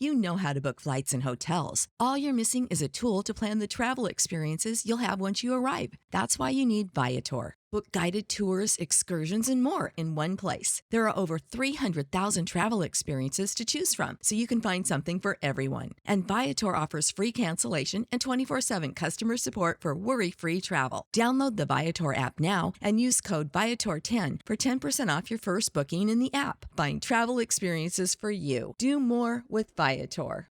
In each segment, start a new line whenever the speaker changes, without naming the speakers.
You know how to book flights and hotels. All you're missing is a tool to plan the travel experiences you'll have once you arrive. That's why you need Viator. Book guided tours, excursions, and more in one place. There are over 300,000 travel experiences to choose from, so you can find something for everyone. And Viator offers free cancellation and 24/7 customer support for worry-free travel. Download the Viator app now and use code Viator10 for 10% off your first booking in the app. Find travel experiences for you. Do more with Viator.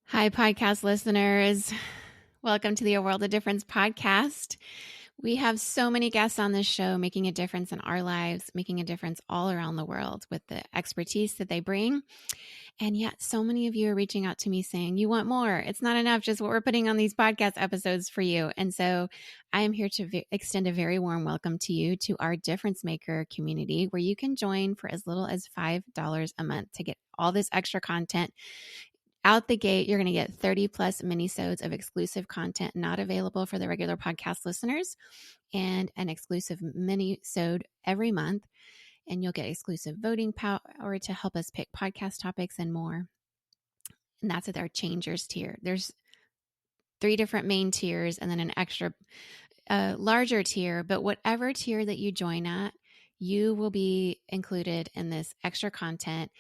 Hi, podcast listeners. Welcome to the A World of Difference podcast. We have so many guests on this show making a difference in our lives, making a difference all around the world with the expertise that they bring. And yet so many of you are reaching out to me saying, you want more. It's not enough just what we're putting on these podcast episodes for you. And so I am here to extend a very warm welcome to you to our Difference Maker community, where you can join for as little as $5 a month to get all this extra content. Out the gate, you're going to get 30 plus minisodes of exclusive content not available for the regular podcast listeners, and an exclusive minisode every month. And you'll get exclusive voting power to help us pick podcast topics and more. And that's at our Changers tier. There's 3 different main tiers and then an extra larger tier. But whatever tier that you join at, you will be included in this extra content.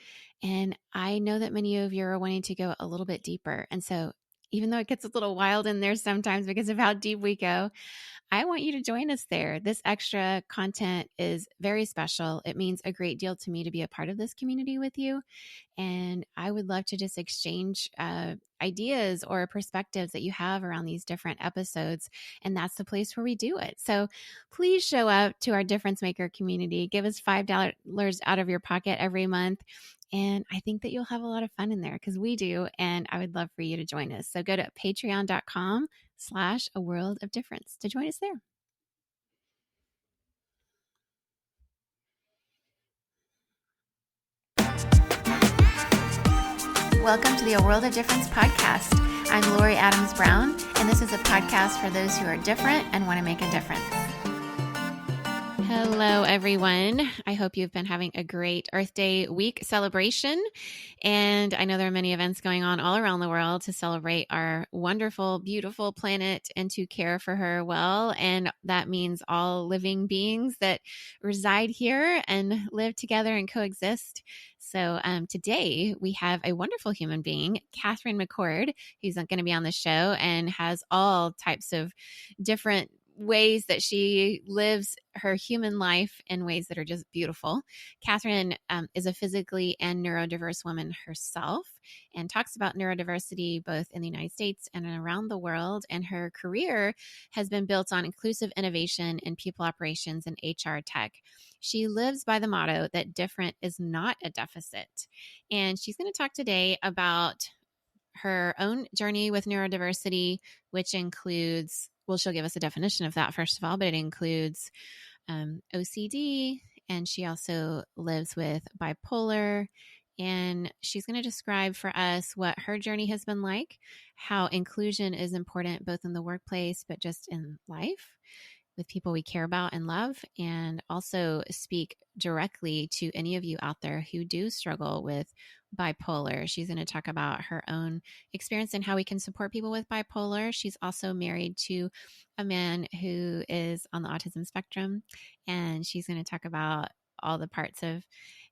And I know that many of you are wanting to go a little bit deeper. And so even though it gets a little wild in there sometimes because of how deep we go, I want you to join us there. This extra content is very special. It means a great deal to me to be a part of this community with you. And I would love to just exchange ideas or perspectives that you have around these different episodes. And that's the place where we do it. So please show up to our Difference Maker community. Give us $5 out of your pocket every month. And I think that you'll have a lot of fun in there, because we do. And I would love for you to join us. So go to patreon.com/A World of Difference to join us there. Welcome to the A World of Difference podcast. I'm Lori Adams Brown, and this is a podcast for those who are different and want to make a difference. Hello, everyone. I hope you've been having a great Earth Day week celebration. And I know there are many events going on all around the world to celebrate our wonderful, beautiful planet and to care for her well. And that means all living beings that reside here and live together and coexist. So today we have a wonderful human being, Katherine McCord, who's going to be on the show and has all types of different ways that she lives her human life in ways that are just beautiful. Katherine is a physically and neurodiverse woman herself and talks about neurodiversity both in the United States and around the world. And her career has been built on inclusive innovation in people operations and HR tech. She lives by the motto that different is not a deficit. And she's going to talk today about her own journey with neurodiversity, which includes, well, she'll give us a definition of that first of all, but it includes OCD, and she also lives with bipolar. And she's going to describe for us what her journey has been like, how inclusion is important both in the workplace, but just in life with people we care about and love, and also speak directly to any of you out there who do struggle with bipolar. She's going to talk about her own experience and how we can support people with bipolar. She's also married to a man who is on the autism spectrum, and she's going to talk about all the parts of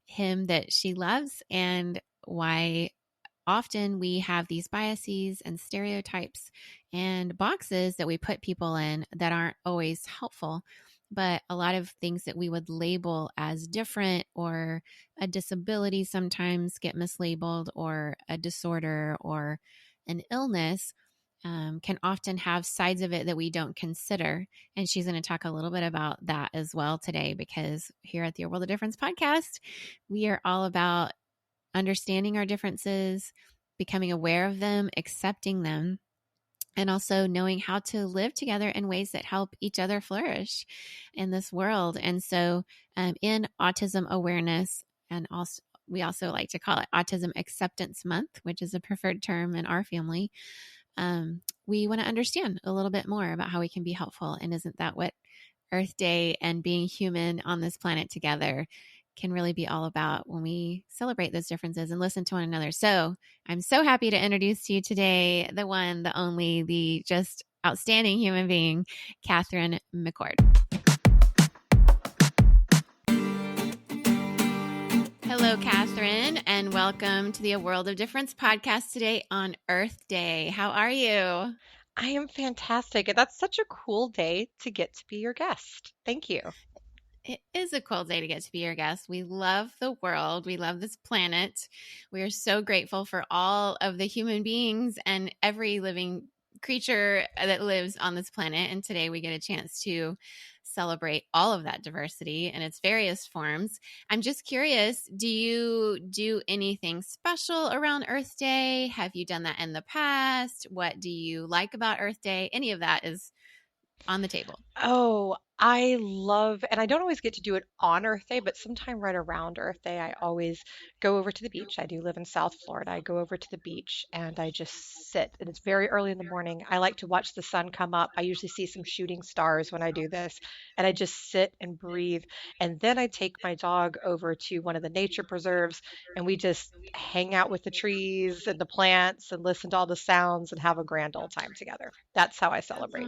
him that she loves and why often we have these biases and stereotypes and boxes that we put people in that aren't always helpful. But a lot of things that we would label as different or a disability sometimes get mislabeled, or a disorder or an illness can often have sides of it that we don't consider. And she's going to talk a little bit about that as well today, because here at the A World of Difference podcast, we are all about understanding our differences, becoming aware of them, accepting them, and also knowing how to live together in ways that help each other flourish in this world. And so in Autism Awareness, and also we also like to call it Autism Acceptance Month, which is a preferred term in our family, we want to understand a little bit more about how we can be helpful. And isn't that what Earth Day and being human on this planet together can really be all about when we celebrate those differences and listen to one another. So I'm so happy to introduce to you today the one, the only, the just outstanding human being, Katherine McCord. Hello, Katherine, and welcome to the A World of Difference podcast today on Earth Day. How are you?
I am fantastic. And that's such a cool day to get to be your guest. Thank you.
It is a cool day to get to be your guest. We love the world. We love this planet. We are so grateful for all of the human beings and every living creature that lives on this planet. And today we get a chance to celebrate all of that diversity in its various forms. I'm just curious, do you do anything special around Earth Day? Have you done that in the past? What do you like about Earth Day? Any of that is on the table.
Oh, I love, and I don't always get to do it on Earth Day, but sometime right around Earth Day, I always go over to the beach. I do live in South Florida. I go over to the beach and I just sit, and it's very early in the morning. I like to watch the sun come up. I usually see some shooting stars when I do this, and I just sit and breathe. And then I take my dog over to one of the nature preserves, and we just hang out with the trees and the plants and listen to all the sounds and have a grand old time together. That's how I celebrate.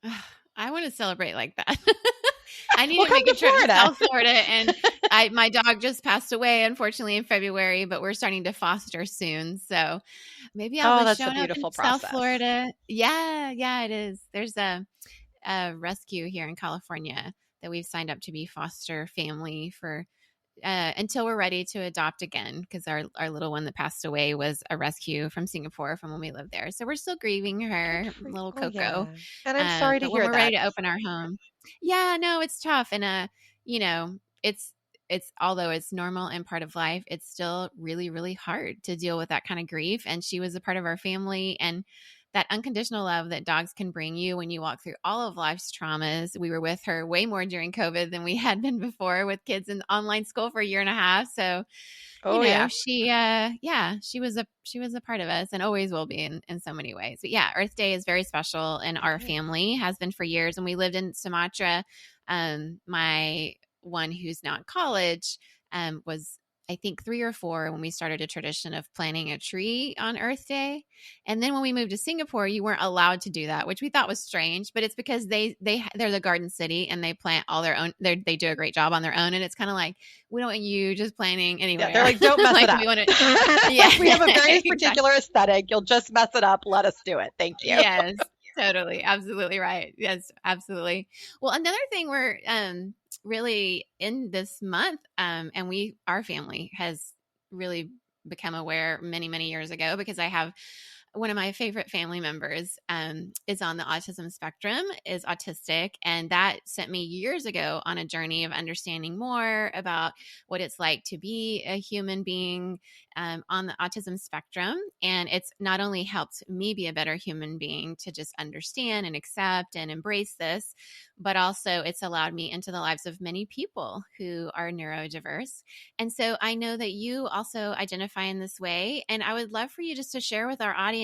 Oh, I want to celebrate like that. I need
Well,
to
come
make a
to
trip to
Florida.
South Florida, and my dog just passed away, unfortunately, in February, but we're starting to foster soon. So maybe I'll
Oh,
be
that's a
showing up in
beautiful
South
process.
Florida. Yeah, it is. There's a rescue here in California that we've signed up to be foster family for until we're ready to adopt again, because our little one that passed away was a rescue from Singapore from when we lived there. So we're still grieving
Good
her,
for you.
little
Oh,
Coco.
yeah. And I'm sorry to
But when
hear
we're ready
that.
to open our home, yeah, no, it's tough. And, you know, it's although it's normal and part of life, it's still really, really hard to deal with that kind of grief. And she was a part of our family, and that unconditional love that dogs can bring you when you walk through all of life's traumas. We were with her way more during COVID than we had been before, with kids in online school for a year and a half. So,
Oh, yeah.
she she was a part of us and always will be in so many ways. But yeah, Earth Day is very special in
It
our
is.
family, has been for years. And we lived in Sumatra. My one who's now in college was, I think, 3 or 4 when we started a tradition of planting a tree on Earth Day. And then when we moved to Singapore, you weren't allowed to do that, which we thought was strange. But it's because they're the garden city and they plant all their own. They do a great job on their own, and it's kind of like, we don't want you just planting
Yeah, they're
anywhere.
like, don't mess it
Like
up.
we want to, yeah,
We have a very
exactly.
particular aesthetic. You'll just mess it up. Let us do it. Thank you.
Yes, totally. Absolutely right. Yes, absolutely. Well, another thing we're really in this month, and our family has really become aware many, many years ago, because I have one of my favorite family members is on the autism spectrum, is autistic. And that sent me years ago on a journey of understanding more about what it's like to be a human being on the autism spectrum. And it's not only helped me be a better human being to just understand and accept and embrace this, but also it's allowed me into the lives of many people who are neurodiverse. And so I know that you also identify in this way. And I would love for you just to share with our audience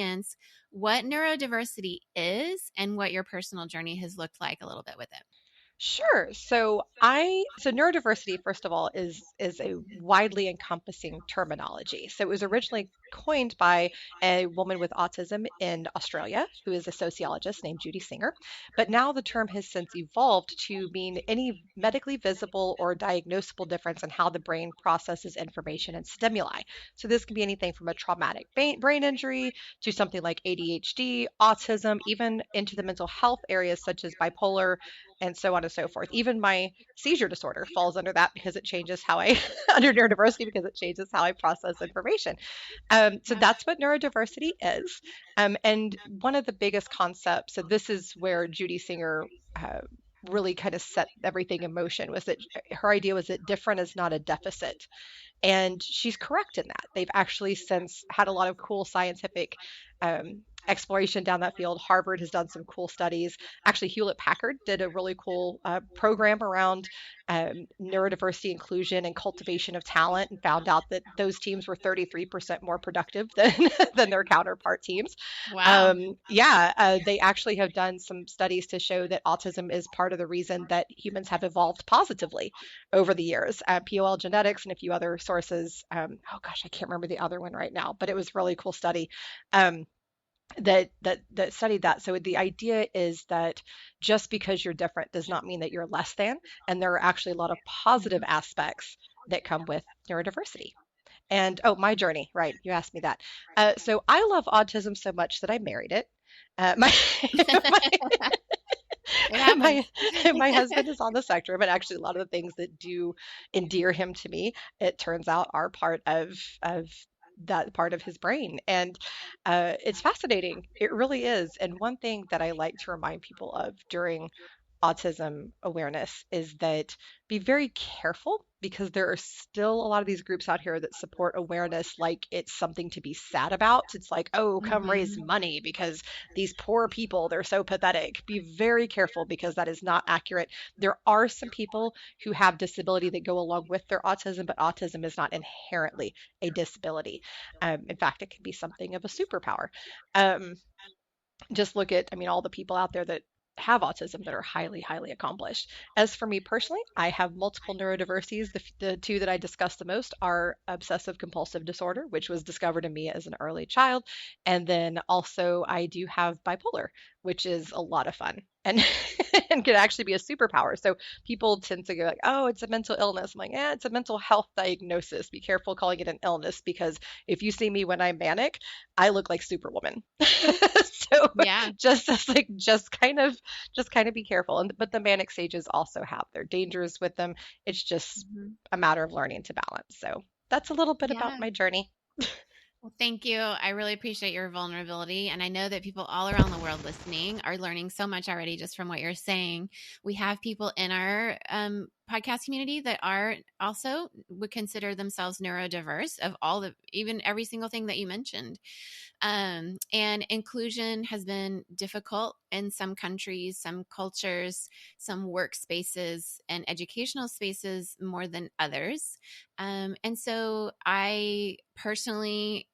what neurodiversity is and what your personal journey has looked like a little bit with it.
Sure. So neurodiversity, first of all, is a widely encompassing terminology. So it was originally coined by a woman with autism in Australia who is a sociologist named Judy Singer. But now the term has since evolved to mean any medically visible or diagnosable difference in how the brain processes information and stimuli. So this can be anything from a traumatic brain injury to something like ADHD, autism, even into the mental health areas such as bipolar and so on and so forth. Even my seizure disorder falls under that because it changes how I, under neurodiversity, because it changes how I process information. So
Yeah.
that's what neurodiversity is. And one of the biggest concepts, so this is where Judy Singer really kind of set everything in motion, was that her idea was that different is not a deficit. And she's correct in that. They've actually since had a lot of cool scientific um, exploration down that field. Harvard has done some cool studies. Actually, Hewlett Packard did a really cool program around neurodiversity inclusion and cultivation of talent, and found out that those teams were 33% more productive than than their counterpart teams.
Wow.
Yeah, they actually have done some studies to show that autism is part of the reason that humans have evolved positively over the years. POL genetics and a few other sources. Oh gosh, I can't remember the other one right now, but it was a really cool study. That studied that. So the idea is that just because you're different does not mean that you're less than, and there are actually a lot of positive
Mhm.
aspects that come with neurodiversity. And oh, my journey, right? You asked me that. So I love autism so much that I married it. My, my
It
my
happens.
my husband is on the spectrum, but actually a lot of the things that do endear him to me, it turns out, are part of that part of his brain. And it's fascinating. It really is. And one thing that I like to remind people of during autism awareness is that be very careful, because there are still a lot of these groups out here that support awareness like it's something to be sad about. It's like, oh, come raise
Mhm.
money because these poor people, they're so pathetic. Be very careful, because that is not accurate. There are some people who have disability that go along with their autism, but autism is not inherently a disability. In fact, it can be something of a superpower. Um, just look at, I mean, all the people out there that have autism that are highly, highly accomplished. As for me personally, I have multiple neurodiversities. The two that I discuss the most are obsessive compulsive disorder, which was discovered in me as an early child. And then also, I do have bipolar, which is a lot of fun and, and can actually be a superpower. So people tend to go like, oh, it's a mental illness. I'm like, yeah, it's a mental health diagnosis. Be careful calling it an illness, because if you see me when I'm manic, I look like Superwoman. So
Yeah.
just kind of be careful. And but the manic stages also have their dangers with them. It's just
Mhm.
a matter of learning to balance. So that's a little bit about
Yeah.
my journey.
Well, thank you. I really appreciate your vulnerability. And I know that people all around the world listening are learning so much already just from what you're saying. We have people in our podcast community that are also would consider themselves neurodiverse, of all the, even every single thing that you mentioned. And inclusion has been difficult in some countries, some cultures, some workspaces, and educational spaces more than others. And so I personally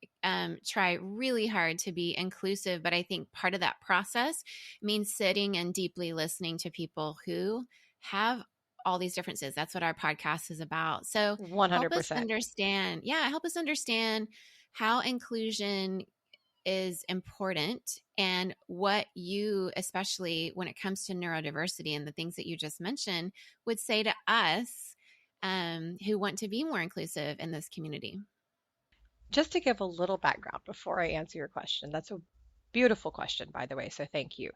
try really hard to be inclusive, but I think part of that process means sitting and deeply listening to people who have all these differences. That's what our podcast is about. So help us
100%.
understand, yeah, help us understand how inclusion is important and what you, especially when it comes to neurodiversity and the things that you just mentioned, would say to us who want to be more inclusive in this community.
Just to give a little background before I answer your question, that's a beautiful question, by the way, so thank you.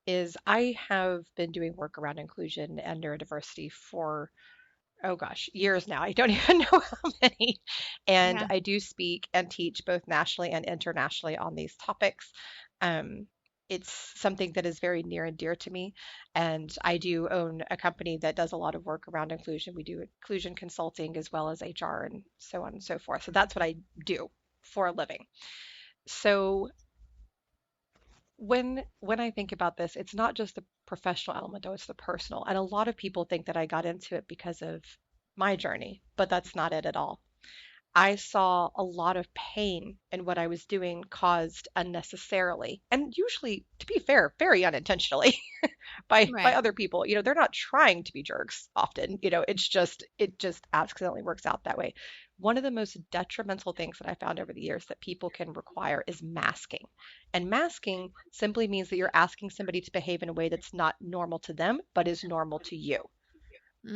Is I have been doing work around inclusion and neurodiversity for, oh gosh, years now. I don't even know how many. And
Yeah.
I do speak and teach both nationally and internationally on these topics. Um, it's something that is very near and dear to me. And I do own a company that does a lot of work around inclusion. We do inclusion consulting as well as HR and so on and so forth. So that's what I do for a living. So when I think about this, it's not just the professional element, though, it's the personal. And a lot of people think that I got into it because of my journey, but that's not it at all. I saw a lot of pain in what I was doing caused unnecessarily, and usually, to be fair, very unintentionally by
Right.
other people. They're not trying to be jerks often. It just accidentally works out that way. One of the most detrimental things that I found over the years that people can require is masking. And masking simply means that you're asking somebody to behave in a way that's not normal to them, but is normal to you.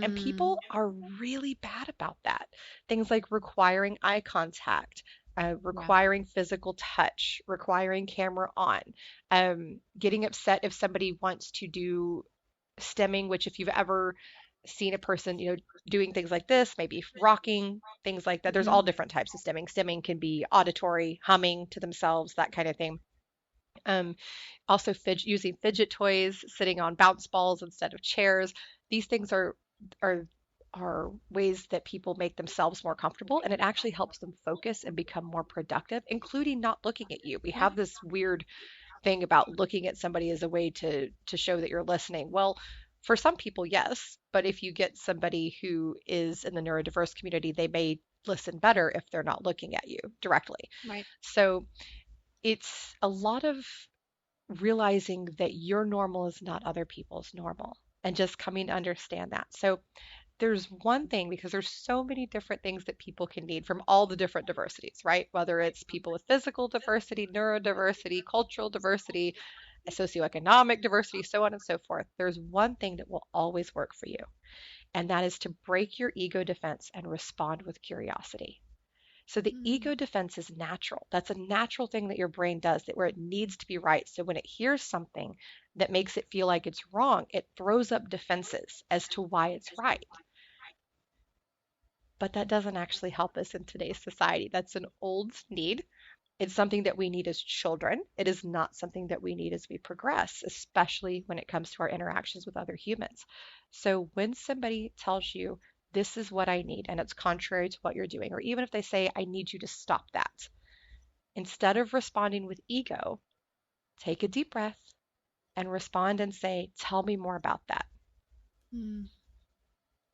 And
Mm,
people are really bad about that. Things like requiring eye contact,
yeah.
requiring physical touch, requiring camera on, getting upset if somebody wants to do stemming, which if you've ever seen a person, doing things like this, maybe rocking, things like that. There's
Hmm.
all different types of stemming. Stemming can be auditory, humming to themselves, that kind of thing. Um, Also, using fidget toys, sitting on bounce balls instead of chairs. These things are are ways that people make themselves more comfortable, and it actually helps them focus and become more productive, including not looking at you. We
Yeah.
have this weird thing about looking at somebody as a way to show that you're listening. Well, for some people, yes, but if you get somebody who is in the neurodiverse community, they may listen better if they're not looking at you directly.
Right.
So it's a lot of realizing that your normal is not other people's normal and just coming to understand that. So there's one thing, because there's so many different things that people can need from all the different diversities, right? Whether it's people with physical diversity, neurodiversity, cultural diversity, socioeconomic diversity, so on and so forth. There's one thing that will always work for you, and that is to break your ego defense and respond with curiosity. So the
Mm.
ego defense is natural. That's a natural thing that your brain does, that where it needs to be right. So when it hears something that makes it feel like it's wrong, it throws up defenses as to why it's right. But that doesn't actually help us in today's society. That's an old need. It's something that we need as children. It is not something that we need as we progress, especially when it comes to our interactions with other humans. So when somebody tells you, this is what I need, and it's contrary to what you're doing, or even if they say, I need you to stop that, instead of responding with ego, take a deep breath and respond and say, tell me more about that.
Mm.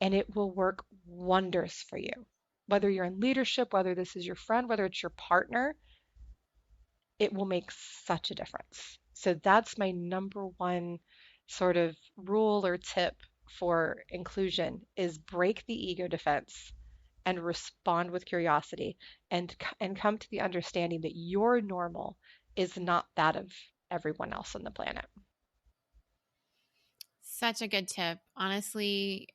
And it will work wonders for you. Whether you're in leadership, whether this is your friend, whether it's your partner, it will make such a difference. So that's my number one sort of rule or tip for inclusion is break the ego defense and respond with curiosity and come to the understanding that your normal is not that of everyone else on the planet.
Such a good tip. Honestly,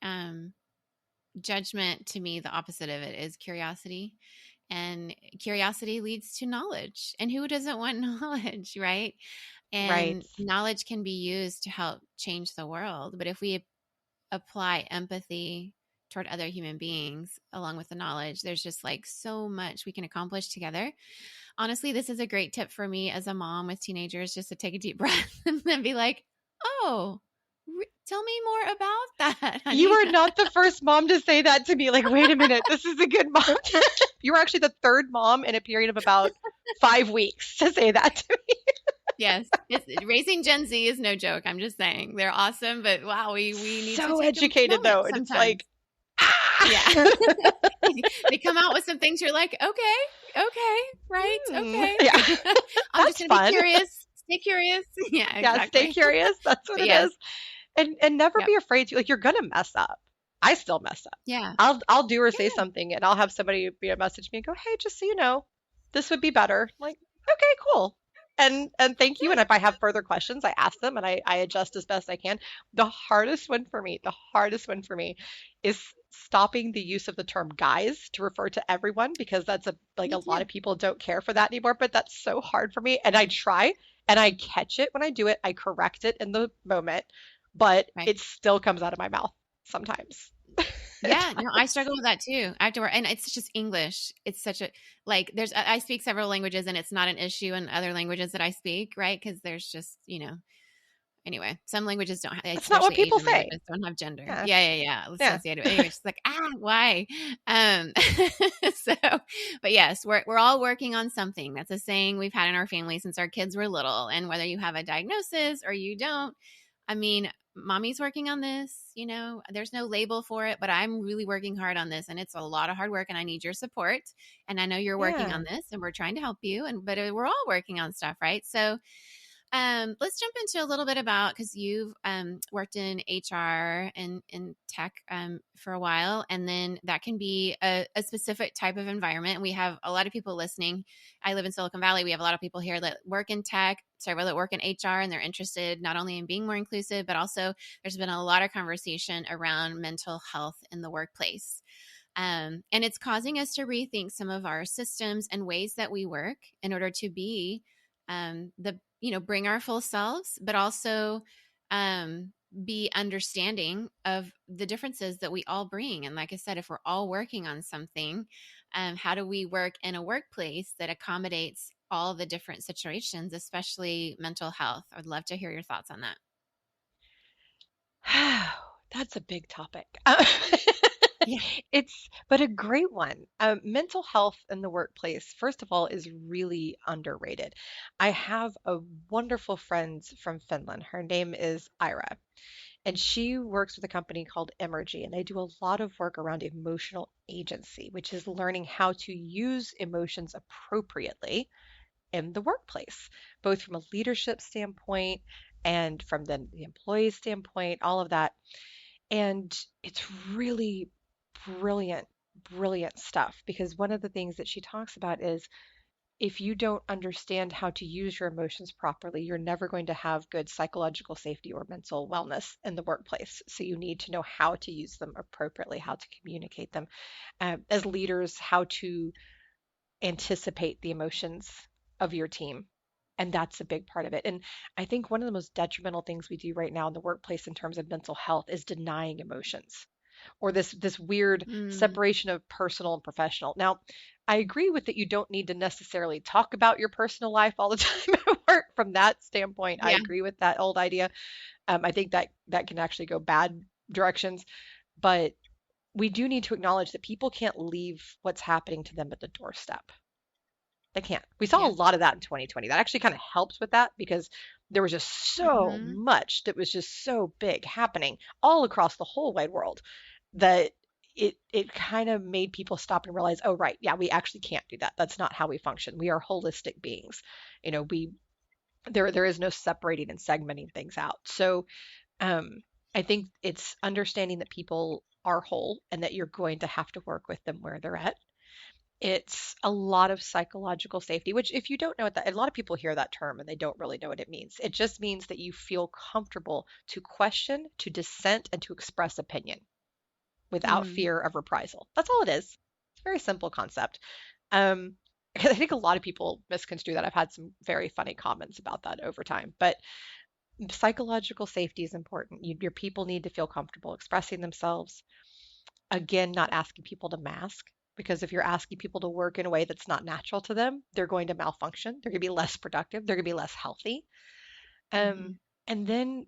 judgment to me, the opposite of it is curiosity. And curiosity leads to knowledge. And who doesn't want knowledge, right?
Right.
And knowledge can be used to help change the world. But if we apply empathy toward other human beings along with the knowledge, there's just like so much we can accomplish together. Honestly, this is a great tip for me as a mom with teenagers, just to take a deep breath and then be like, oh, tell me more about that,
You
honey.
are not the first mom to say that to me. Like, wait a minute, this is a good mom. You were actually the third mom in a period of about 5 weeks to say that to me.
Yes, raising Gen Z is no joke. I'm just saying they're awesome, but wow, we need to
So
take a
educated
moment
though, and it's
sometimes.
like, ah!
Yeah, they come out with some things you're like, okay, right, okay.
Yeah,
I'm just
that's
gonna be
fun.
curious. Stay curious. Yeah,
Yeah, stay
exactly.
curious. That's what
But
it
yes,
is. And never
yep,
be afraid to, like, you're gonna mess up. I still mess up.
yeah,
I'll do or say
yeah,
something and I'll have somebody message me and go, "Hey, just so you know, this would be better." I'm like, "Okay, cool." And thank you. And if I have further questions, I ask them and I adjust as best I can. The hardest one for me is stopping the use of the term guys to refer to everyone, because that's
me
a lot
too.
of people don't care for that anymore, but that's so hard for me. And I try and I catch it when I do it. I correct it in the moment, but
Right.
it still comes out of my mouth sometimes. It
Yeah, no, I struggle with that too. Afterward, and it's just English. It's such a like. I speak several languages, and it's not an issue in other languages that I speak, right? Because there's just anyway, some languages don't,
That's not what
especially
people
Asian
say.
languages, don't have gender.
Yeah.
Yeah.
Yeah.
Associated. Anyway, it's like why? Um, so, but yes, we're all working on something. That's a saying we've had in our family since our kids were little, and whether you have a diagnosis or you don't, I mean, mommy's working on this. There's no label for it, but I'm really working hard on this, and it's a lot of hard work, and I need your support. And I know you're working
Yeah.
on this, and we're trying to help you. But we're all working on stuff, right? So, let's jump into a little bit about, because you've worked in HR and in tech for a while, and then that can be a specific type of environment. And we have a lot of people listening. I live in Silicon Valley. We have a lot of people here that work in tech, that work in HR, and they're interested not only in being more inclusive, but also there's been a lot of conversation around mental health in the workplace. And it's causing us to rethink some of our systems and ways that we work in order to be bring our full selves, but also be understanding of the differences that we all bring. And like I said, if we're all working on something, how do we work in a workplace that accommodates all the different situations, especially mental health? I'd love to hear your thoughts on that.
That's a big topic.
Yeah.
But a great one. Mental health in the workplace, first of all, is really underrated. I have a wonderful friend from Finland. Her name is Ira, and she works with a company called Emergy, and they do a lot of work around emotional agency, which is learning how to use emotions appropriately in the workplace, both from a leadership standpoint and from the employee standpoint, all of that. And it's really brilliant, brilliant stuff because one of the things that she talks about is if you don't understand how to use your emotions properly, you're never going to have good psychological safety or mental wellness in the workplace. So you need to know how to use them appropriately, how to communicate them. As leaders, how to anticipate the emotions of your team. And that's a big part of it. And I think one of the most detrimental things we do right now in the workplace in terms of mental health is denying emotions or this weird
Mm,
separation of personal and professional. Now, I agree with that you don't need to necessarily talk about your personal life all the time at work. From that standpoint, I
yeah.
agree with that old idea. I think that that can actually go bad directions, but we do need to acknowledge that people can't leave what's happening to them at the doorstep. They can't. We saw a
Yeah.
lot of that in 2020. That actually kind of helps with that because there was just so
Hmm.
much that was just so big happening all across the whole wide world that it kind of made people stop and realize, oh right, yeah, we actually can't do that. That's not how we function. We are holistic beings. We there is no separating and segmenting things out. So um I think it's understanding that people are whole and that you're going to have to work with them where they're at. It's a lot of psychological safety, which if you don't know what that, a lot of people hear that term and they don't really know what it means. It just means that you feel comfortable to question, to dissent, and to express opinion without
Mm,
fear of reprisal. That's all it is. It's a very simple concept. Um, I think a lot of people misconstrue that. I've had some very funny comments about that over time, but psychological safety is important. Your people need to feel comfortable expressing themselves. Again, not asking people to mask, because if you're asking people to work in a way that's not natural to them, they're going to malfunction. They're going to be less productive. They're going to be less healthy.
hmm.
And then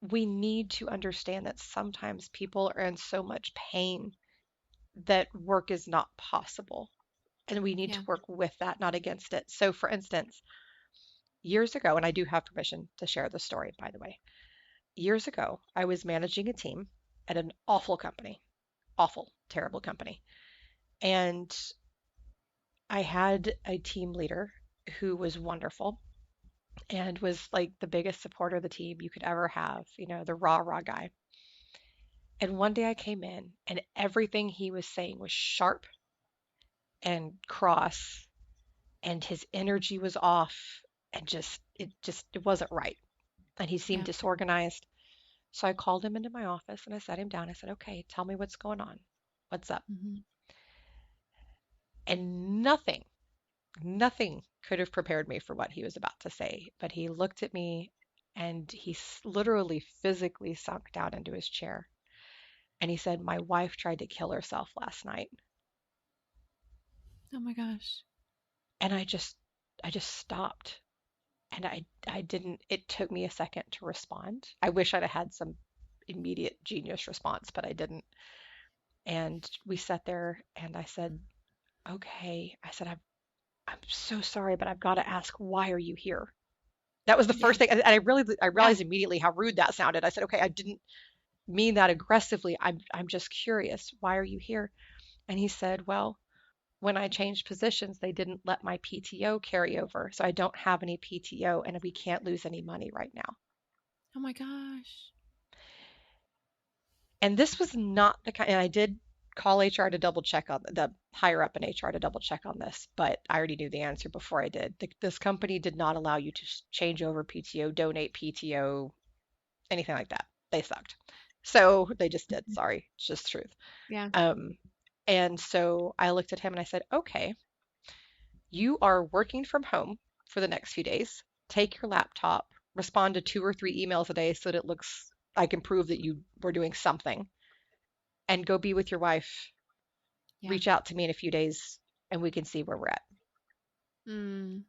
we need to understand that sometimes people are in so much pain that work is not possible. And we need to
Yeah.
work with that, not against it. So, for instance, years ago, and I do have permission to share the story, by the way, years ago, I was managing a team at an awful company, awful, terrible company. And I had a team leader who was wonderful and was like the biggest supporter of the team you could ever have, the rah rah guy. And one day I came in and everything he was saying was sharp and cross, and his energy was off, and it wasn't right. And he seemed
Yeah.
disorganized. So I called him into my office and I sat him down. I said, "Okay, tell me what's going on. What's up?"
Hmm.
And nothing could have prepared me for what he was about to say, but he looked at me and he literally physically sunk down into his chair. And he said, "My wife tried to kill herself last night."
Oh my gosh.
And I just stopped. And I didn't, it took me a second to respond. I wish I'd have had some immediate genius response, but I didn't. And we sat there and I said, "Okay." I said, I'm so sorry, but I've got to ask, why are you here?" That was the
Yeah.
first thing. And I
Yeah.
realized immediately how rude that sounded. I said, "Okay, I didn't mean that aggressively. I'm just curious. Why are you here?" And he said, "Well, when I changed positions, they didn't let my PTO carry over. So I don't have any PTO and we can't lose any money right now."
Oh my gosh.
And this was not the kind, and I did call HR to double check on the higher up in HR to double check on this, but I already knew the answer before I did. This company did not allow you to change over PTO, donate PTO, anything like that. They sucked. So they just did.
Mhm.
Sorry, it's just truth.
Yeah.
Um, and so I looked at him and I said, "Okay, you are working from home for the next few days. Take your laptop, respond to 2 or 3 emails a day so that it looks, I can prove that you were doing something, and go be with your wife.
Yeah.
Reach out to me in a few days and we can see where we're at."
Mm.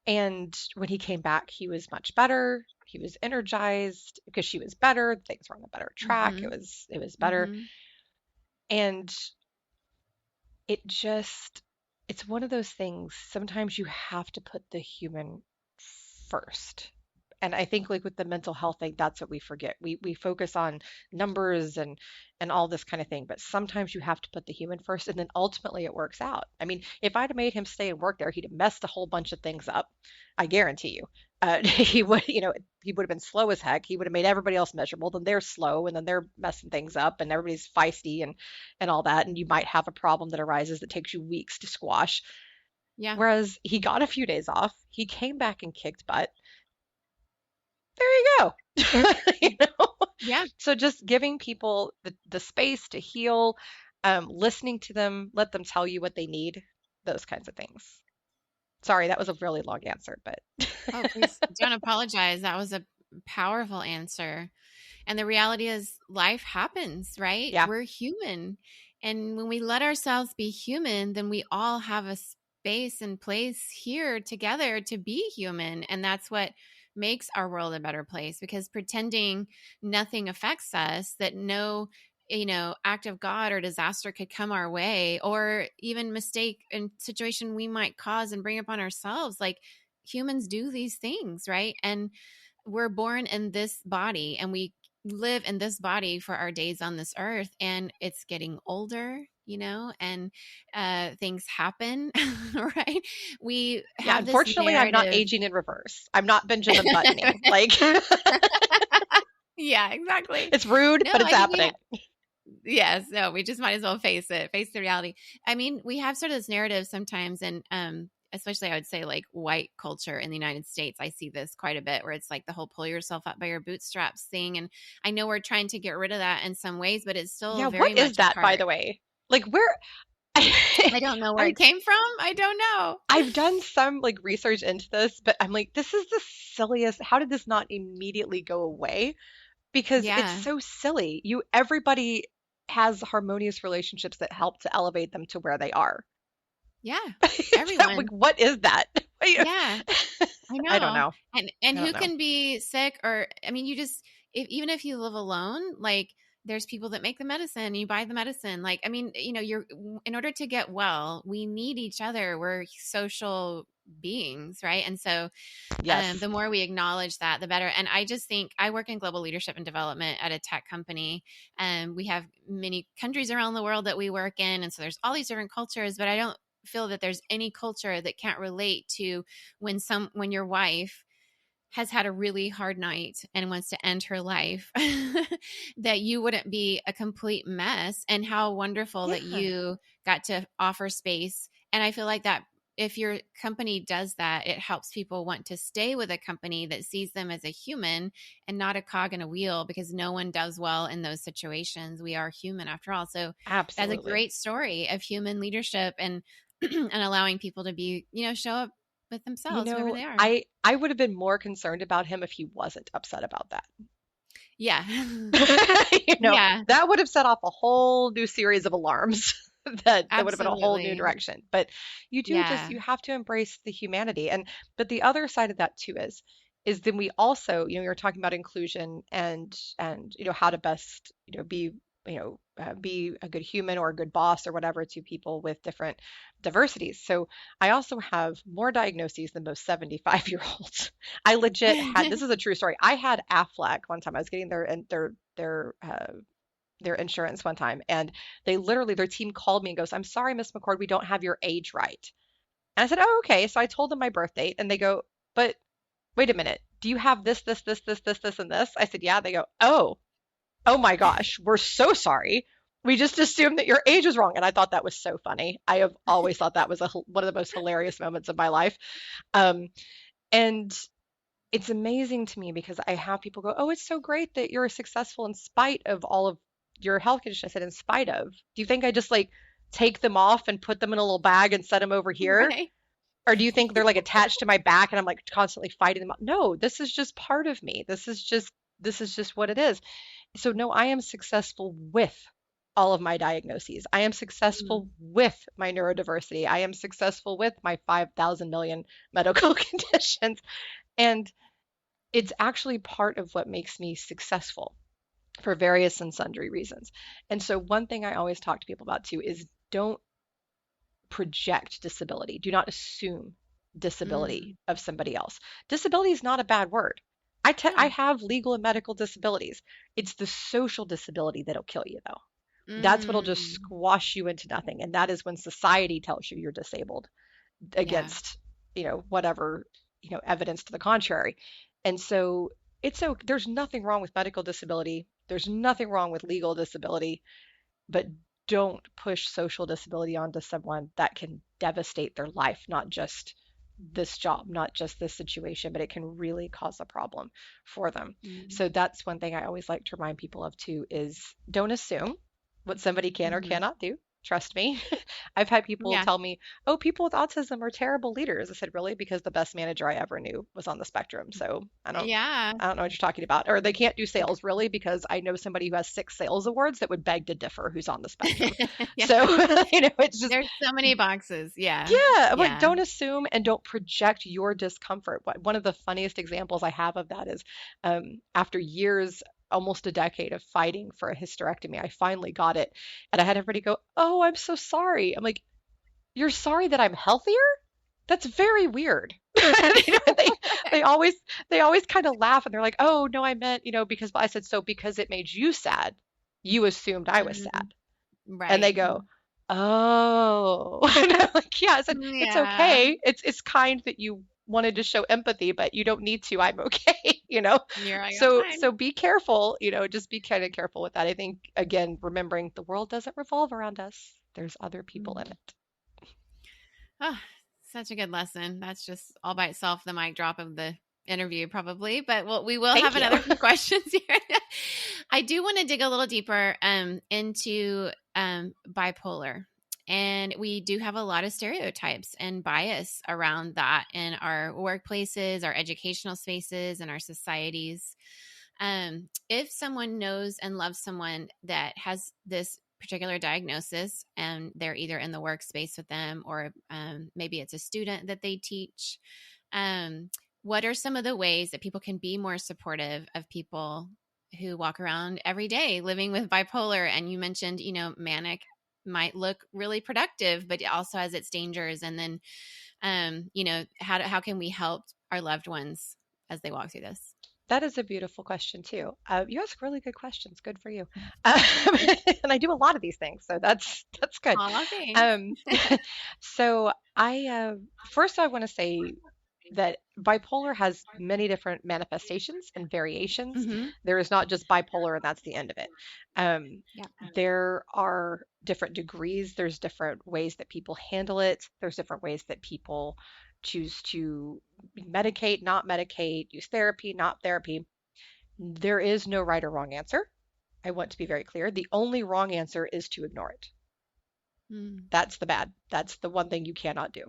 And when he came back, he was much better. He was energized because she was better. Things were on a better track. It
Hmm.
was better.
Hmm.
And it just, it's one of those things. Sometimes you have to put the human first. And I think like with the mental health thing, that's what we forget. We focus on numbers and all this kind of thing, but sometimes you have to put the human first, and then ultimately it works out. I mean, if I'd have made him stay and work there, he'd have messed a whole bunch of things up. I guarantee you. He would, he would have been slow as heck. He would have made everybody else miserable. Then they're slow, and then they're messing things up, and everybody's feisty and all that. And you might have a problem that arises that takes you weeks to squash.
Yeah.
Whereas he got a few days off, he came back and kicked butt. There you go. You know?
Yeah.
So just giving people the space to heal, listening to them, let them tell you what they need, those kinds of things. Sorry, that was a really long answer, but
Oh, please don't apologize. That was a powerful answer. And the reality is, life happens, right?
yeah,
We're human. And when we let ourselves be human, then we all have a space and place here together to be human. And that's what makes our world a better place, because pretending nothing affects us, that no act of God or disaster could come our way, or even mistake and situation we might cause and bring upon ourselves, like, humans do these things, right? And we're born in this body, and we live in this body for our days on this earth, and it's getting older, and things happen. Right? We
yeah.
have this
Unfortunately, I'm not
narrative.
aging in reverse. I'm not Benjamin Buttoning. Like
Yeah, exactly.
it's rude,
No,
but it's
I think
happening.
yes, no, we just might as well face it, face the reality. I mean, we have sort of this narrative sometimes, and especially I would say like white culture in the United States, I see this quite a bit, where it's like the whole pull yourself up by your bootstraps thing. And I know we're trying to get rid of that in some ways, but it's still
Yeah,
very
what is
much a
that, by
part.
the way? Like where
I don't know where
I
it came from. I don't know.
I've done some like research into this, but I'm like, this is the silliest. How did this not immediately go away? Because it's
Yeah.
so silly. Everybody has harmonious relationships that help to elevate them to where they are.
Yeah.
Like,
Everyone.
what is that?
Yeah. I
I don't
know.
know.
And
I don't
who
know.
can be sick, or I mean, you just, even if you live alone, like, there's people that make the medicine, you buy the medicine. Like, I mean, you're, in order to get well, we need each other. We're social beings, right? And so
Yes.
the more we acknowledge that, the better. And I just think, I work in global leadership and development at a tech company, and we have many countries around the world that we work in. And so there's all these different cultures, but I don't feel that there's any culture that can't relate to when your wife has had a really hard night and wants to end her life, that you wouldn't be a complete mess, and how wonderful that
Yeah.
you got to offer space. And I feel like that if your company does that, it helps people want to stay with a company that sees them as a human and not a cog in a wheel, because no one does well in those situations. We are human after all. So that's a
Absolutely.
great story of human leadership, and and allowing people to be, show up with themselves, whoever they are.
I would have been more concerned about him if he wasn't upset about that.
Yeah.
You know,
Yeah,
that would have set off a whole new series of alarms that would have been a whole new
absolutely.
direction. But
Yeah.
you have to embrace the humanity. And but the other side of that too is then we also, you're talking about inclusion and how to best, be, be a good human or a good boss or whatever to people with different diversities. So I also have more diagnoses than most 75-year-olds. I legit had, this is a true story. I had Aflac one time. I was getting their insurance one time, and their team called me and goes, "I'm sorry, Miss McCord, we don't have your age right." And I said, "Oh, okay." So I told them my birth date, and they go, "But wait a minute, do you have this, and this?" I said, "Yeah." They go, "Oh my gosh, we're so sorry. We just assumed that your age was wrong." And I thought that was so funny. I have always thought that was one of the most hilarious moments of my life. Um, and it's amazing to me because I have people go, "Oh, it's so great that you're successful in spite of all of your health conditions." I said, "In spite of? Do you think I just like take them off and put them in a little bag and set them over here?
Right.
Or do you think they're like attached to my back and I'm like constantly fighting them up?" No, this is just part of me. This is just what it is. So no, I am successful with all of my diagnoses. I am successful
Mm.
with my neurodiversity. I am successful with my 5,000 million medical conditions. And it's actually part of what makes me successful. for various and sundry reasons. And so one thing I always talk to people about too is don't project disability. Do not assume disability
Mm.
of somebody else. Disability is not a bad word. I
No.
have legal and medical disabilities. It's the social disability that'll kill you, though. That's what'll just
Mm.
squash you into nothing. And that is when society tells you you're disabled
Yeah.
against, whatever, evidence to the contrary. And so there's nothing wrong with medical disability. There's nothing wrong with legal disability, but don't push social disability onto someone that can devastate their life, not just this job, not just this situation, but it can really cause a problem for them.
Mm.
So that's one thing I always like to remind people of too is don't assume what somebody can or
Hmm.
cannot do. Trust me. I've had people
Yeah.
tell me, "Oh, people with autism are terrible leaders." I said, "Really?" Because the best manager I ever knew was on the spectrum. So
Yeah.
I don't know what you're talking about. Or they can't do sales, really, because I know somebody who has 6 sales awards that would beg to differ who's on the spectrum.
Yeah.
So, it's just,
There's so many boxes. Yeah.
yeah, I'm like,
Yeah.
don't assume and don't project your discomfort. One of the funniest examples I have of that is after years, almost a decade of fighting for a hysterectomy, I finally got it. And I had everybody go, "Oh, I'm so sorry." I'm like, "You're sorry that I'm healthier? That's very weird." They always kind of laugh and they're like, "Oh, no, I meant, because I said so because it made you sad. You assumed I was
Mm.
sad." And they
Right.
go, "Oh." And I'm like, "Yeah." I said, "It's
Yeah.
okay. It's kind that you wanted to show empathy, but you don't need to. I'm okay." you know.
You're like, I'm
So
fine.
be careful, just be kind of careful with that. I think again, remembering the world doesn't revolve around us. There's other people in
Mhm.
it.
Oh, such a good lesson. That's just all by itself the mic drop of the interview, probably. But we will
Thank
have
you.
another few questions here. I do want to dig a little deeper into bipolar. And we do have a lot of stereotypes and bias around that in our workplaces, our educational spaces, and our societies. If someone knows and loves someone that has this particular diagnosis and they're either in the workspace with them or maybe it's a student that they teach, um, what are some of the ways that people can be more supportive of people who walk around every day living with bipolar? And you mentioned, manic might look really productive, but it also has its dangers. And then, how can we help our loved ones as they walk through this?
That is a beautiful question too. You ask really good questions. Good for you. And I do a lot of these things, so that's good.
Aw, thanks.
Um, so first I want to say that bipolar has many different manifestations and variations.
Hmm.
There is not just bipolar and that's the end of it.
Yeah.
There are different degrees. There's different ways that people handle it. There's different ways that people choose to medicate, not medicate, use therapy, not therapy. There is no right or wrong answer. I want to be very clear. The only wrong answer is to ignore it.
Mm.
That's the one thing you cannot do.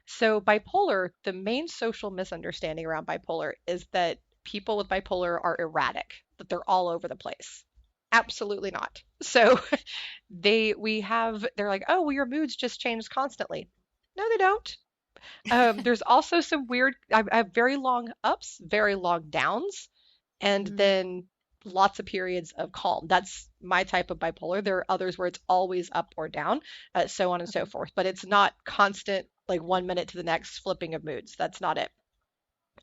So, bipolar, the main social misunderstanding around bipolar is that people with bipolar are erratic, that they're all over the place. Absolutely not. So, they're like, "Oh, well, your moods just change constantly." No, they don't. There's also some I have very long ups, very long downs, and
Mm.
then lots of periods of calm. That's my type of bipolar. There are others where it's always up or down, so on and so
Okay.
forth. But it's not constant, like 1 minute to the next flipping of moods. That's not it.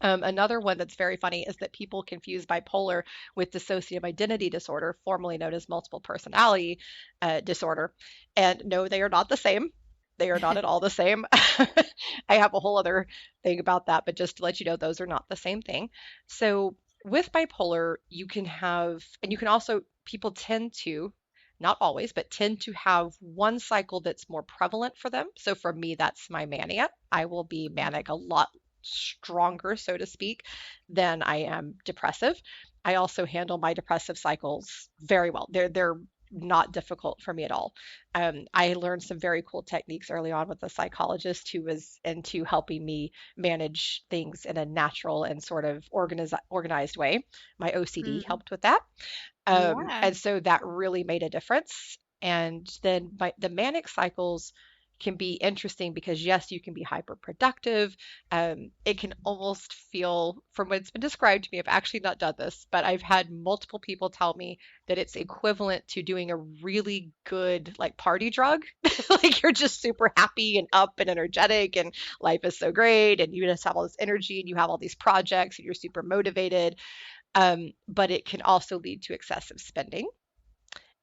Another one that's very funny is that people confuse bipolar with dissociative identity disorder, formerly known as multiple personality disorder. And no, they are not the same. They are not at all the same. I have a whole other thing about that, but just to let you know, those are not the same thing. So with bipolar, you can have, and you can also, people tend to, not always, but tend to have one cycle that's more prevalent for them. So for me, that's my mania. I will be manic a lot stronger, so to speak, than I am depressive. I also handle my depressive cycles very well. They're not difficult for me at all. I learned some very cool techniques early on with a psychologist who was into helping me manage things in a natural and sort of organized way. My OCD
Mm.
helped with that.
Yeah.
And so that really made a difference. And then the manic cycles, can be interesting because yes, you can be hyper productive. It can almost feel, from what it's been described to me, I've actually not done this, but I've had multiple people tell me that it's equivalent to doing a really good like party drug. Like you're just super happy and up and energetic and life is so great and you just have all this energy and you have all these projects and you're super motivated. But it can also lead to excessive spending.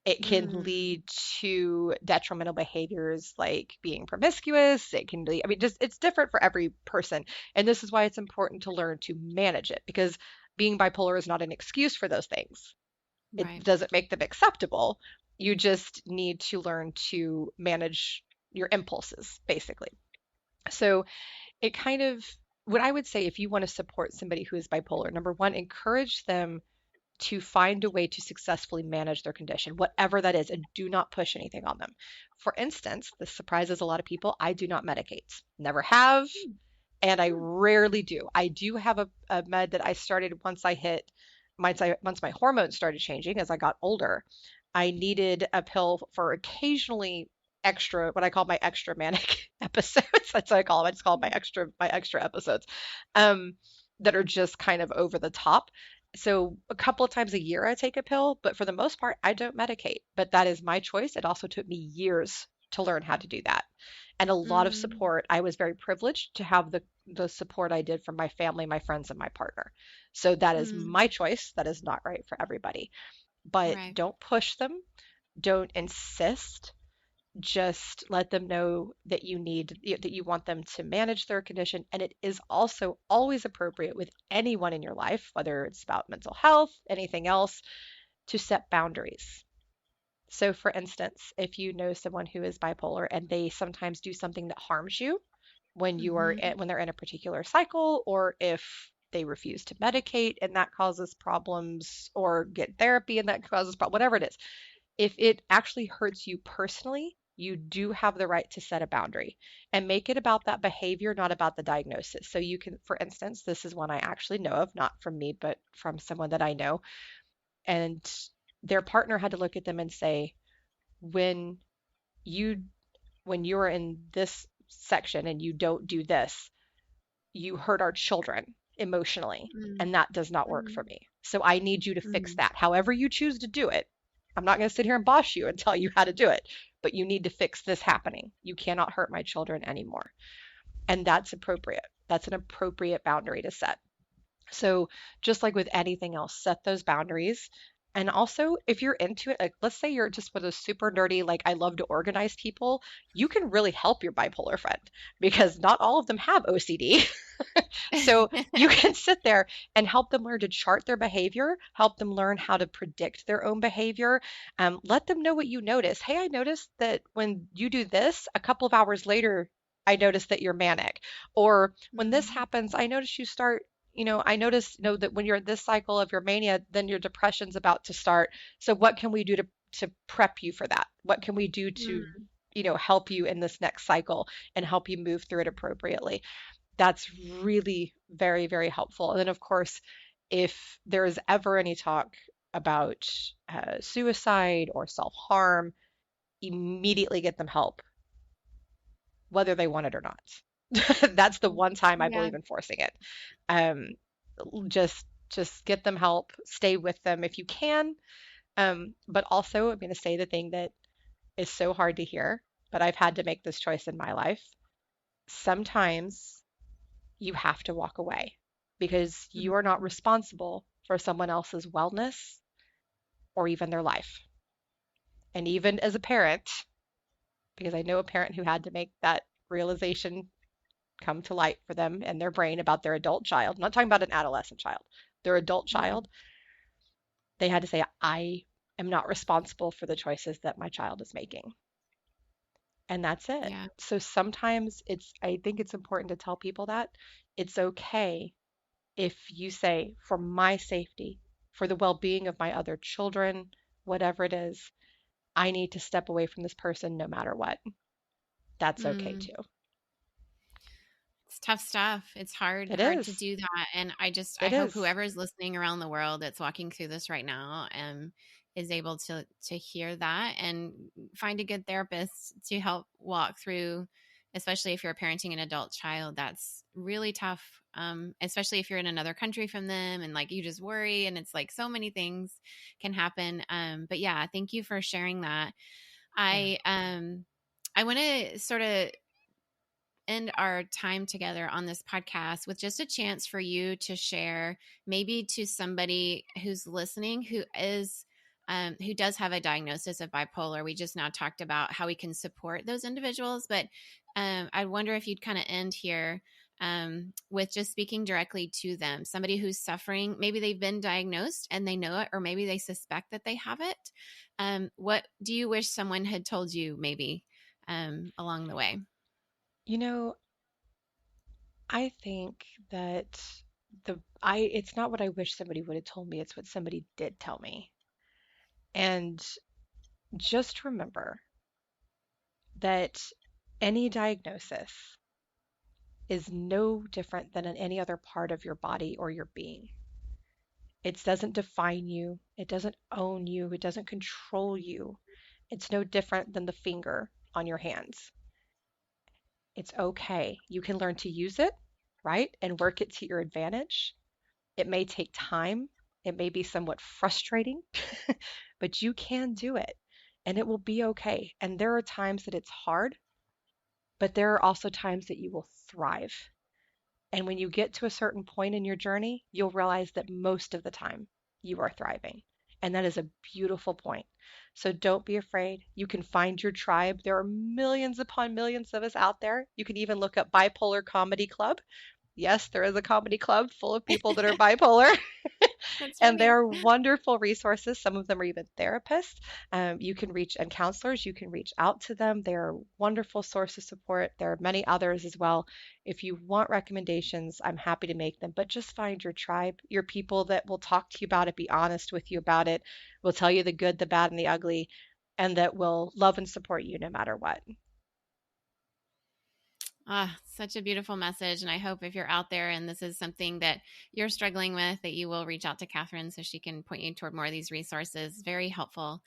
It can
Mm,
lead to detrimental behaviors like being promiscuous. It can lead, I mean, just it's different for every person. And this is why it's important to learn to manage it because being bipolar is not an excuse for those things. It
right.
doesn't make them acceptable. You just need to learn to manage your impulses, basically. So it kind of, what I would say if you want to support somebody who is bipolar, number one, encourage them to find a way to successfully manage their condition, whatever that is, and do not push anything on them. For instance, this surprises a lot of people. I do not medicate, never have,
Mm,
and I
mm,
rarely do. I do have a med that I started once I hit, once my hormones started changing as I got older. I needed a pill for occasionally extra, what I call my extra manic episodes. That's what I call them. I just call them my extra episodes, um, that are just kind of over the top. So a couple of times a year I take a pill, but for the most part I don't medicate. But that is my choice. It also took me years to learn how to do that. And a lot of
mm,
support. I was very privileged to have the support I did from my family, my friends, and my partner. So that is
mm.
my choice. That is not right for everybody. But
Right.
don't push them. Don't insist. Just let them know that that you want them to manage their condition. And it is also always appropriate with anyone in your life, whether it's about mental health, anything else, to set boundaries. So, for instance, if you know someone who is bipolar and they sometimes do something that harms you
Hmm.
when they're in a particular cycle, or if they refuse to medicate and that causes problems, or get therapy and that causes problems, whatever it is, if it actually hurts you personally, you do have the right to set a boundary and make it about that behavior, not about the diagnosis. So you can, for instance, this is one I actually know of, not from me, but from someone that I know, and their partner had to look at them and say, when you when you're in this section and you don't do this, you hurt our children emotionally,
Mm,
and that does not work for
mm,
me. So I need you to fix
mm,
that. However you choose to do it. I'm not going to sit here and boss you and tell you how to do it, but you need to fix this happening. You cannot hurt my children anymore. And that's appropriate. That's an appropriate boundary to set. So, just like with anything else, set those boundaries. And also, if you're into it, like let's say you're just with a super nerdy, like I love to organize people, you can really help your bipolar friend because not all of them have OCD. So you can sit there and help them learn to chart their behavior, help them learn how to predict their own behavior. Let them know what you notice. Hey, I noticed that when you do this, a couple of hours later, I noticed that you're manic. Or when this
mm,
happens, I notice you start, I notice, that when you're in this cycle of your mania, then your depression's about to start. So what can we do to prep you for that? What can we do to,
mm,
help you in this next cycle and help you move through it appropriately? That's really very, very helpful. And then, of course, if there is ever any talk about suicide or self harm, immediately get them help, whether they want it or not. That's the one time I
yeah.
believe in forcing it. Um, just get them help, stay with them if you can. But also, I'm going to say the thing that is so hard to hear, but I've had to make this choice in my life. Sometimes you have to walk away because you are not
Mm,
responsible for someone else's wellness or even their life. And even as a parent, because I know a parent who had to make that realization come to light for them and their brain about their adult child, I'm not talking about an adolescent child, their adult
yeah.
child, they had to say, I am not responsible for the choices that my child is making. And that's it.
Yeah.
So sometimes I think it's important to tell people that it's okay if you say, for my safety, for the well being of my other children, whatever it is, I need to step away from this person no matter what. That's okay
Mm.
too.
It's tough stuff. It's hard,
It
hard to
is.
do that. And I
It
hope
is.
whoever is listening around the world that's walking through this right now, is able to hear that and find a good therapist to help walk through, especially if you're parenting an adult child. That's really tough, especially if you're in another country from them and like you just worry, and it's like so many things can happen. But yeah, thank you for sharing that.
Yeah.
I want to sort of end our time together on this podcast with just a chance for you to share, maybe to somebody who's listening who does have a diagnosis of bipolar. We just now talked about how we can support those individuals, but I wonder if you'd kind of end here with just speaking directly to them, somebody who's suffering. Maybe they've been diagnosed and they know it, or maybe they suspect that they have it. What do you wish someone had told you maybe along the way?
You know, I think that it's not what I wish somebody would have told me, it's what somebody did tell me. And just remember that any diagnosis is no different than in any other part of your body or your being. It doesn't define you, it doesn't own you, it doesn't control you. It's no different than the finger on your hands. It's okay. You can learn to use it, right? And work it to your advantage. It may take time, it may be somewhat frustrating, but you can do it and it will be okay. And there are times that it's hard, but there are also times that you will thrive. And when you get to a certain point in your journey, you'll realize that most of the time you are thriving. And that is a beautiful point. So don't be afraid. You can find your tribe. There are millions upon millions of us out there. You can even look up Bipolar Comedy Club. Yes, there is a comedy club full of people that are bipolar.
That's
And
funny.
they're wonderful resources. Some of them are even therapists. You can reach, and counselors, you can reach out to them. They're a wonderful source of support. There are many others as well. If you want recommendations, I'm happy to make them, but just find your tribe, your people that will talk to you about it, be honest with you about it, will tell you the good, the bad, and the ugly, and that will love and support you no matter what.
Ah, such a beautiful message. And I hope if you're out there and this is something that you're struggling with, that you will reach out to Katherine so she can point you toward more of these resources. Very helpful.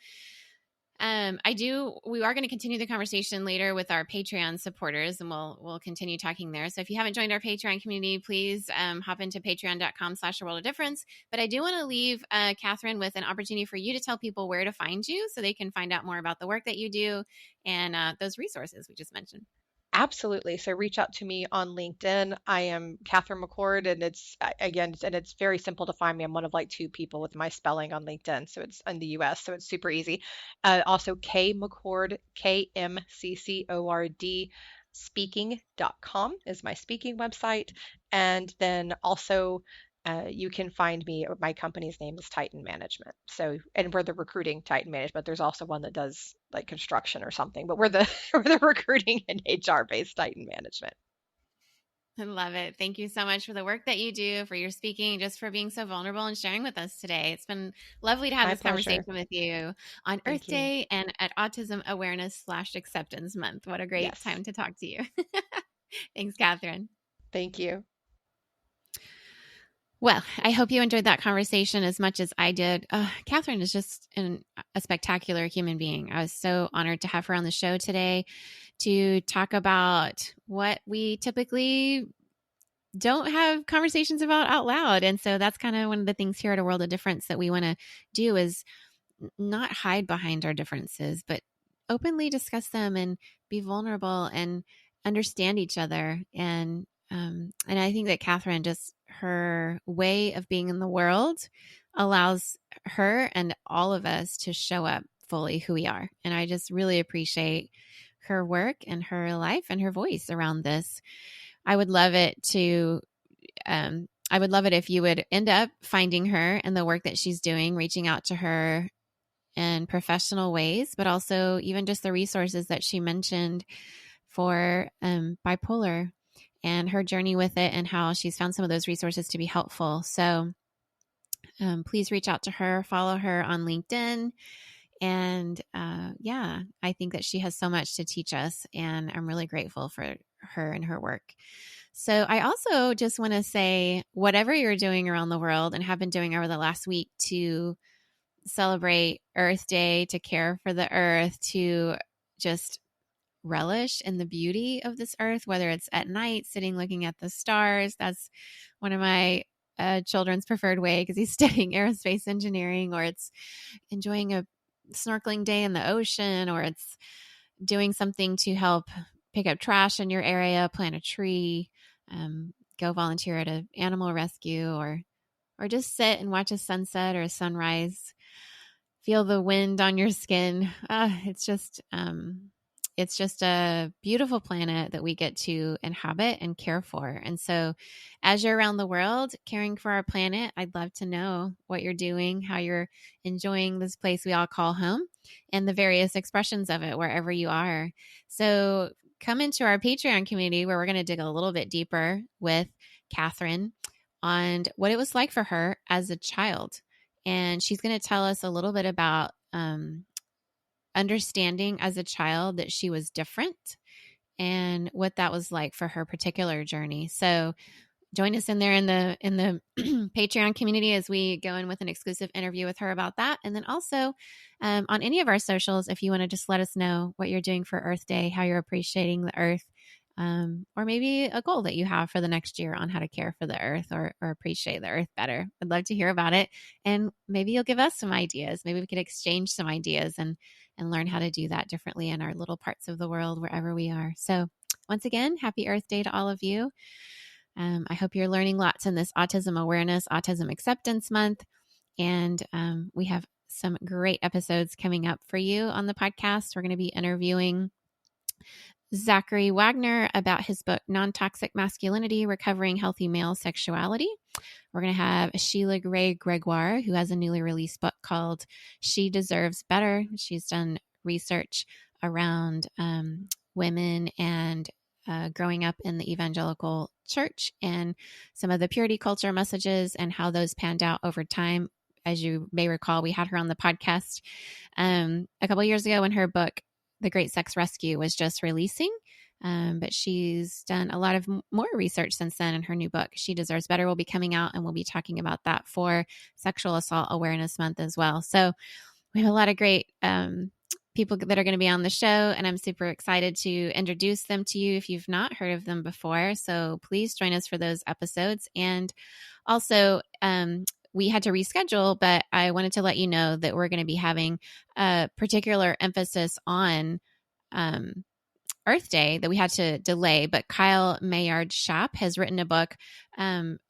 We are going to continue the conversation later with our Patreon supporters, and we'll continue talking there. So if you haven't joined our Patreon community, please hop into patreon.com/a world of difference. But I do want to leave Katherine with an opportunity for you to tell people where to find you so they can find out more about the work that you do and those resources we just mentioned.
Absolutely. So reach out to me on LinkedIn. I am Katherine McCord, and it's very simple to find me. I'm one of like two people with my spelling on LinkedIn. So it's in the US, so it's super easy. Also, K McCord, KMCCORD, speaking.com is my speaking website. And then also, you can find me, my company's name is Titan Management. So, and we're the recruiting Titan Management. There's also one that does like construction or something, but we're the we're the recruiting and HR based Titan Management.
I love it. Thank you so much for the work that you do, for your speaking, just for being so vulnerable and sharing with us today. It's been lovely to have
My
this
pleasure.
conversation with you on
Thank
Earth
you.
Day and at Autism Awareness/Acceptance Month. What a great
Yes.
time to talk to you. Thanks, Katherine.
Thank you.
Well, I hope you enjoyed that conversation as much as I did. Katherine is just a spectacular human being. I was so honored to have her on the show today to talk about what we typically don't have conversations about out loud. And so that's kind of one of the things here at A World of Difference that we want to do is not hide behind our differences, but openly discuss them and be vulnerable and understand each other. And I think that Katherine, just her way of being in the world allows her and all of us to show up fully who we are. And I just really appreciate her work and her life and her voice around this. I would love it if you would end up finding her and the work that she's doing, reaching out to her in professional ways, but also even just the resources that she mentioned for bipolar and her journey with it and how she's found some of those resources to be helpful. So please reach out to her, follow her on LinkedIn. And I think that she has so much to teach us, and I'm really grateful for her and her work. So I also just want to say, whatever you're doing around the world and have been doing over the last week to celebrate Earth Day, to care for the earth, to just relish in the beauty of this earth, whether it's at night sitting looking at the stars. That's one of my children's preferred way, because he's studying aerospace engineering, or it's enjoying a snorkeling day in the ocean, or it's doing something to help pick up trash in your area, plant a tree, go volunteer at an animal rescue, or just sit and watch a sunset or a sunrise, feel the wind on your skin. It's just a beautiful planet that we get to inhabit and care for. And so as you're around the world caring for our planet, I'd love to know what you're doing, how you're enjoying this place we all call home, and the various expressions of it wherever you are. So come into our Patreon community, where we're going to dig a little bit deeper with Katherine on what it was like for her as a child. And she's going to tell us a little bit about understanding as a child that she was different, and what that was like for her particular journey. So join us in there in the Patreon community as we go in with an exclusive interview with her about that. And then also on any of our socials, if you want to just let us know what you're doing for Earth Day, how you're appreciating the earth, or maybe a goal that you have for the next year on how to care for the earth, or appreciate the earth better. I'd love to hear about it. And maybe you'll give us some ideas. Maybe we could exchange some ideas and learn how to do that differently in our little parts of the world, wherever we are. So once again, happy Earth Day to all of you. I hope you're learning lots in this Autism Awareness, Autism Acceptance Month. And we have some great episodes coming up for you on the podcast. We're going to be interviewing Zachary Wagner about his book, Non-Toxic Masculinity, Recovering Healthy Male Sexuality. We're going to have Sheila Gray Gregoire, who has a newly released book called She Deserves Better. She's done research around women and growing up in the evangelical church, and some of the purity culture messages and how those panned out over time. As you may recall, we had her on the podcast a couple of years ago when her book, The Great Sex Rescue, was just releasing. But she's done a lot of more research since then, and her new book, She Deserves Better, will be coming out, and we'll be talking about that for Sexual Assault Awareness Month as well. So we have a lot of great people that are going to be on the show, and I'm super excited to introduce them to you if you've not heard of them before. So please join us for those episodes. And also, we had to reschedule, but I wanted to let you know that we're going to be having a particular emphasis on Earth Day that we had to delay. But Kyle Maillard Schaap has written a book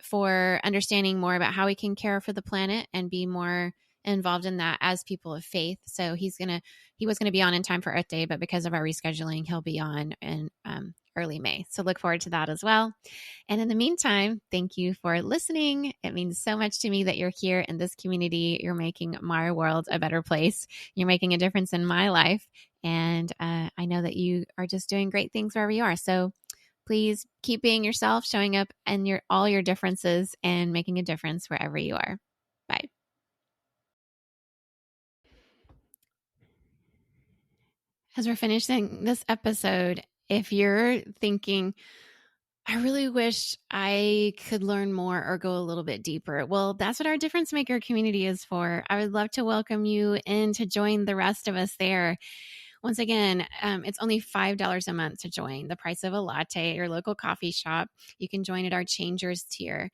for understanding more about how we can care for the planet and be more involved in that as people of faith. So he was going to be on in time for Earth Day, but because of our rescheduling, he'll be on in early May. So look forward to that as well. And in the meantime, thank you for listening. It means so much to me that you're here in this community. You're making my world a better place. You're making a difference in my life. And I know that you are just doing great things wherever you are. So please keep being yourself, showing up and all your differences, and making a difference wherever you are. Bye. As we're finishing this episode, if you're thinking, I really wish I could learn more or go a little bit deeper, well, that's what our Difference Maker community is for. I would love to welcome you in to join the rest of us there. Once again, it's only $5 a month to join, the price of a latte at your local coffee shop. You can join at our Changers tier.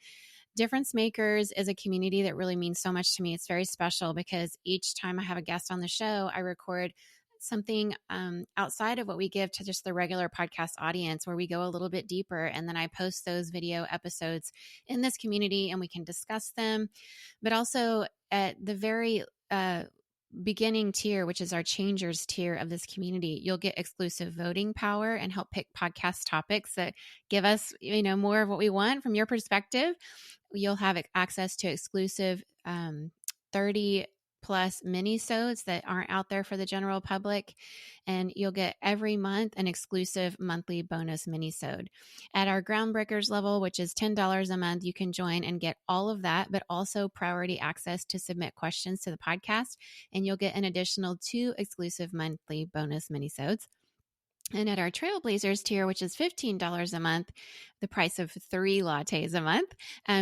Difference Makers is a community that really means so much to me. It's very special because each time I have a guest on the show, I record something outside of what we give to just the regular podcast audience, where we go a little bit deeper, and then I post those video episodes in this community and we can discuss them. But also at the very beginning tier, which is our Changers tier of this community, you'll get exclusive voting power and help pick podcast topics that give us, more of what we want from your perspective. You'll have access to exclusive 30 plus mini-sodes that aren't out there for the general public. And you'll get every month an exclusive monthly bonus mini-sode. At our Groundbreakers level, which is $10 a month, you can join and get all of that, but also priority access to submit questions to the podcast. And you'll get an additional 2 exclusive monthly bonus mini-sodes. And at our Trailblazers tier, which is $15 a month, the price of 3 lattes a month,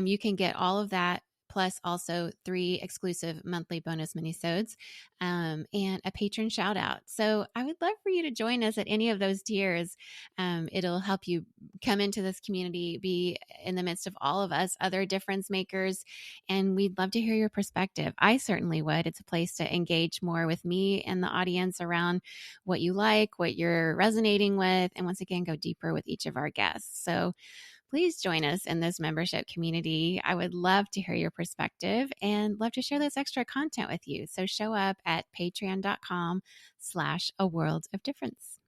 you can get all of that plus also 3 exclusive monthly bonus minisodes, and a patron shout out. So I would love for you to join us at any of those tiers. It'll help you come into this community, be in the midst of all of us, other difference makers, and we'd love to hear your perspective. I certainly would. It's a place to engage more with me and the audience around what you like, what you're resonating with, and once again, go deeper with each of our guests. So please join us in this membership community. I would love to hear your perspective and love to share this extra content with you. So show up at patreon.com/aworldofdifference.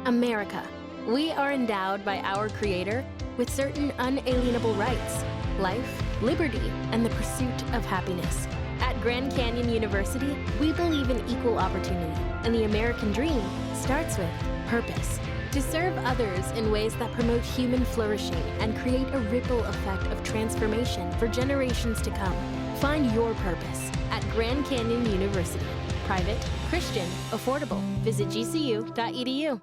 America. We are endowed by our Creator with certain unalienable rights: life, liberty, and the pursuit of happiness. At Grand Canyon University, we believe in equal opportunity, and the American dream starts with purpose. To serve others in ways that promote human flourishing and create a ripple effect of transformation for generations to come. Find your purpose at Grand Canyon University. Private, Christian, affordable. Visit gcu.edu.